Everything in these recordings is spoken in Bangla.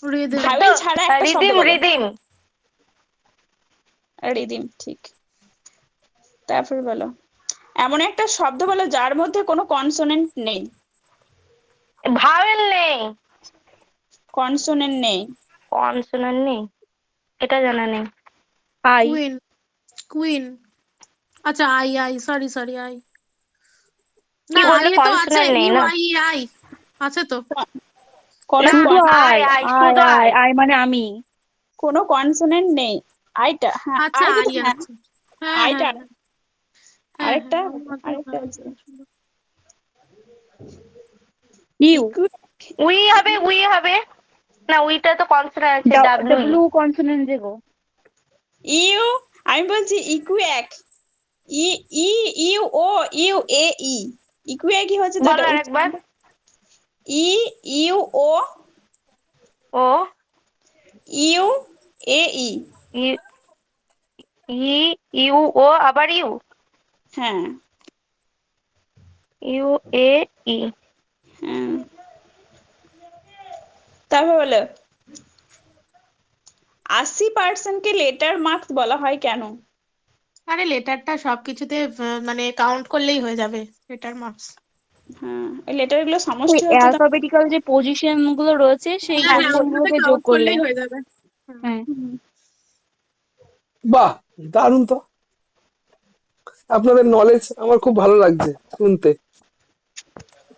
রিদিম। ভাওয়েল ছাড়া একটা শব্দ রিদিম বলো। রিদিম। রিদিম, ঠিক। তারপর বলো, এমন একটা শব্দ বলো যার মধ্যে কোনো কনসোনেন্ট নেই। ভাওয়েল নেই। কনসোনেন্ট নেই। কনসোনান্ট নেই, এটা জানা নেই। আই। কুইন। কুইন। আচ্ছা, I I, sorry sorry, I. কি না, বললে? আই তো আছে, কনসোনান্ট নেই ইউ না? আই আই আছে তো। কোনো না, শুধু আই। আয় আয়, আই শুধু আই আয়। আই মানে আমি। কোনো কনসোনেন্ট নেই। আইটা, হ্যাঁ, আচ্ছা, আইটা তো, আই হ্যাঁ। আছে। হ্যাঁ আইটা, হ্যাঁ হ্যাঁ হ্যাঁ হ্যাঁ, আরেকটা, ওর মধ্যে আরেকটা আছে। ছিল। ইউ। ইকু। উই হবে, উই হবে। না, উইটা তো কনসোনান্ট আছে, ডাব্লিউ ই। ডাব্লু কনসোনেন্ট যে গো। ইউ, আমি বলছি ইকুয়াক। ই, E, U O, U A ই। ইকুয়াকই হচ্ছে তো বলো এটা আরেকবার। উচ্চারণ। E, U O, O, U A E. E, E, U O, আবার ইউ। হ্যাঁ, ইউ এ ই। হ্যাঁ। তারপর বলো, 80% লেটার মার্কস বলা হয় কেন? আরে লেটারটা সবকিছুতে মানে কাউন্ট করলেই হয়ে যাবে লেটার মার্কস। হ্যাঁ, এই লেটার গুলো ওই সমষ্টি হচ্ছে তো। অ্যালফাবেটিক্যাল যে পজিশন গুলো রয়েছে সেই হ্যাঁ হ্যাঁ, পজিশন ওগুলোতে গুলোকে যোগ কাউন্ট করলে। করলেই হয়ে যাবে। হুম। হ্যাঁ। হুম। বাহ, দারুণ তো। আপনাদের নলেজ আমার খুব ভালো লাগছে শুনতে।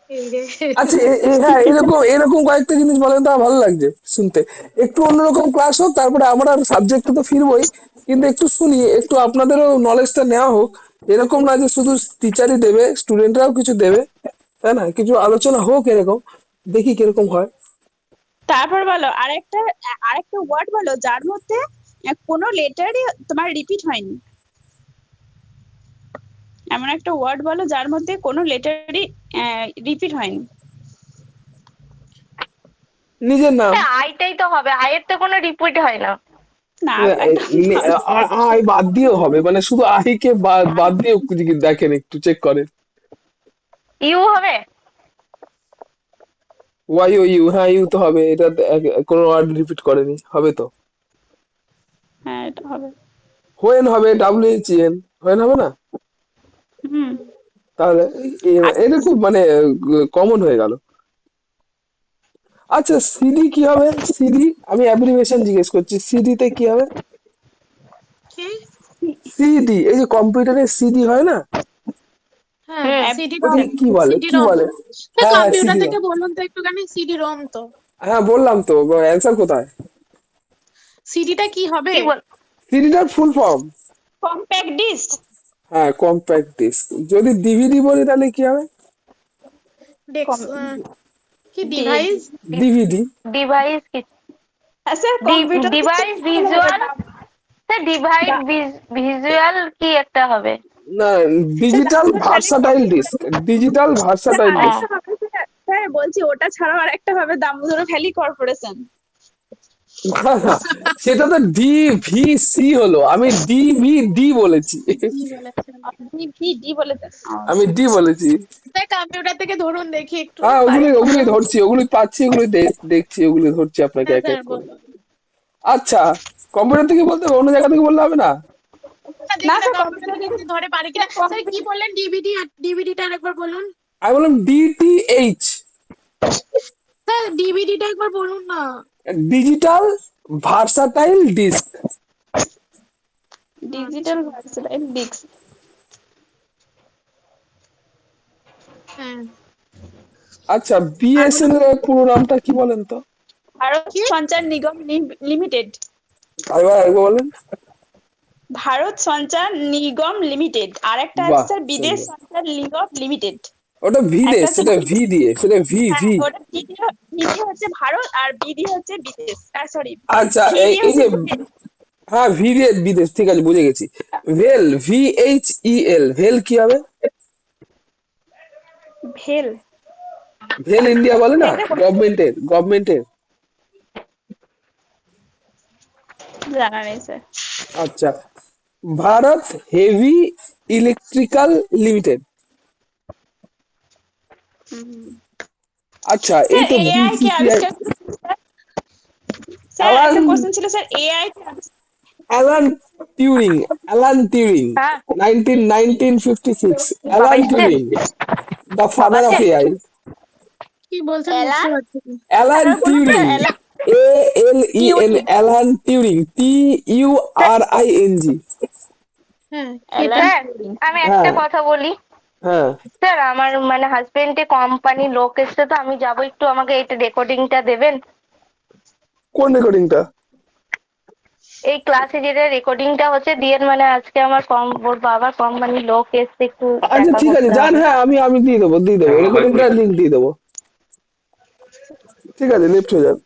এই রে। আচ্ছা, হ্যাঁ, এরকম এরকম কয়েকটা জিনিস বলেন তো, আমার ভালো লাগছে শুনতে। একটু অন্যরকম ক্লাস হোক, তারপরে আমরা সাবজেক্টে তো ফিরবোই, কিন্তু একটু শুনি, একটু আপনাদেরও নলেজটা নেওয়া হোক। এরকম না যে শুধু টিচারই দেবে, স্টুডেন্টরাও কিছু দেবে, তাই না? কিছু আলোচনা হোক এরকম, দেখি কিরকম হয়। তারপর বলো আরেকটা, আরেকটা ওয়ার্ড বলো যার মধ্যে কোনো লেটারই তোমার রিপিট হয়নি। এমন একটা ওয়ার্ড বলো যার মধ্যে কোনো লেটারই রিপিট হয়নি। নিজের নাম। আইটাই তো হবে, আয়ের তো কোনো রিপিট হয় না। না, আপনার নাম তো আছে। আই বাদ দিয়েও হবে, মানে শুধু আহিকে বাদ বাদ দিয়ে দেখেন, একটু চেক করেন। ইউ হবে। ওয়াই ও ইউ, হ্যাঁ ইউ তো হবে, এটা তো কোনো ওয়ার্ড রিপিট করেনি, হবে তো। হ্যাঁ, এটা হবে। হোয়েন হবে, ডাব্লিউ এইচ এন, হোয়েন হবে না? হুম। তাহলে এটা খুব মানে কমন হয়ে গেল। আচ্ছা, সিডি কি হবে? সিডি, আমি অ্যাব্রিভিয়েশন জিজ্ঞেস করছি, সিডি তে কি হবে? কি? সিডি, এই যে কম্পিউটারের সিডি হয় না, হ্যাঁ, হুম। সিডি রম। ওটাকে কি বলে, সিডি কি রম। বলে? তা হ্যাঁ হ্যাঁ, কম্পিউটার সিডি থেকে রম। বলুন তো একটুখানি, সিডি রম তো। হ্যাঁ বললাম তো, অ্যান্সার কোথায়? সিডিটা কি হবে? কি বল? সিডিটার ফুল ফর্ম? Compact disc. হ্যাঁ, কম্প্যাক্ট ডিস্ক। যদি ডিভিডি বলি তাহলে কি হবে? ডেক্স, কি ডিভাইস? ডিভিডি। ডিভাইস কি? স্যার কম্পিউটার তো চেক ডিভাইস করলে হবে ভিজুয়াল। স্যার ডিভাইড ভিজুয়াল কি একটা হবে। না, sir digital Damodar valley versatile disc. Corporation. Digital sir versatile হ্যাঁ। ডিস্ক। আরেকটা হবে স্যার, স্যার বলছি ওটা ছাড়াও আরেকটা হবে দামোদর ভ্যালি কর্পোরেশন। না না, সেটা তো ডিভিসি হলো, আমি ডিভিডি বলেছি। কি বলেছেন? আপনি ভি ডি বলেছেন। আমি ডি বলেছি। তাই কম্পিউটার থেকে ধরুন দেখি একটু, হ্যাঁ, পারি ওগুলি ওগুলি কিনা। ধরছি, ওগুলি পাচ্ছি, ওগুলি দেখছি, ওগুলি ধরছি আপনাকে হ্যাঁ এক স্যার এক করে। বলুন। আচ্ছা, কম্পিউটার থেকে বলতে হবে, অন্য জায়গা থেকে বললে হবে না? না, না দেখি না স্যার কম্পিউটার কম্পিউটার থেকে থেকে, যদি ধরে পারি কিনা। স্যার স্যার কি কম্পিউটার, বললেন, ডিভিডি? আর ডিভিডিটা আরেকবার বলুন। আমি বললাম ডিটিএইচ, স্যার ডিভিডিটা একবার বলুন না। Digital versatile disc. ডিজিটাল আচ্ছা। Versatile disc. হ্যাঁ। আচ্ছা, আর বলুন। বিএসএনএল এর পুরো নামটা কি বলেন তো? ভারত কি? সঞ্চার নিগম লিমিটেড। আরেকবার আরেকবার বলেন। ভারত সঞ্চার নিগম লিমিটেড। আর একটা আছে বাহ, স্যার বিদেশ সুন্দর। সঞ্চার নিগম লিমিটেড। ওটা ভি একটা দিয়ে, হচ্ছে সেটা ভি দিয়ে, সেটা ভি হ্যাঁ, ভি। ওটা ভিডি হচ্ছে ভারত আর বিডি হচ্ছে বিদেশ, সরি, আচ্ছা, এই ভিডি এই হচ্ছে যে, বিদেশ। হ্যাঁ ভি দিয়ে বিদেশ, ঠিক আছে, বুঝে গেছি। ভেল, VHEL, ভেল কি হবে? ভেল, ভেল ইন্ডিয়া বলে না, ভেলটা কোথায়? গভর্নমেন্টের। জানা নেই স্যার। আচ্ছা, ভারত হেভি ইলেকট্রিক্যাল লিমিটেড। হুম। আচ্ছা, এই স্যার তো এআই কে BCCI। আবিষ্কার করেছেন স্যার? স্যার অ্যালান একটা কোশ্চেন ছিল sir AI Alan Turing, Alan Turing, হ্যাঁ 1956, বাবা অ্যালান এসছে টিউরিং, দ্য বাবা ফাদার অফ আছে এআই। কি বলছেন বুঝতে এলান পারছি না। অ্যালান আরেকবার বলুন তো Turing, Alan ALEN, Turing Alan Turing, TURING। হ্যাঁ এটা এলান স্যার টিউরিং আমি একটা হ্যাঁ কথা বলি হ্যাঁ, স্যার আমার মানে হাজবেন্ডে কোম্পানি লোক এসছে তো আমি যাবো একটু আমাকে এটা রেকর্ডিংটা দেবেন কোন রেকর্ডিংটা? এই ক্লাসে যেটা রেকর্ডিংটা হচ্ছে দিয়ে মানে আজকে আমার ওর বাবার কোম্পানি লোক এসছে একটু আচ্ছা দেখা ঠিক আছে, করতে যান, হবে হ্যাঁ আমি দিয়ে দেবো রেকর্ডিংটার লিঙ্ক দিয়ে দেবো। ঠিক আছে, লিফট হয়ে যান।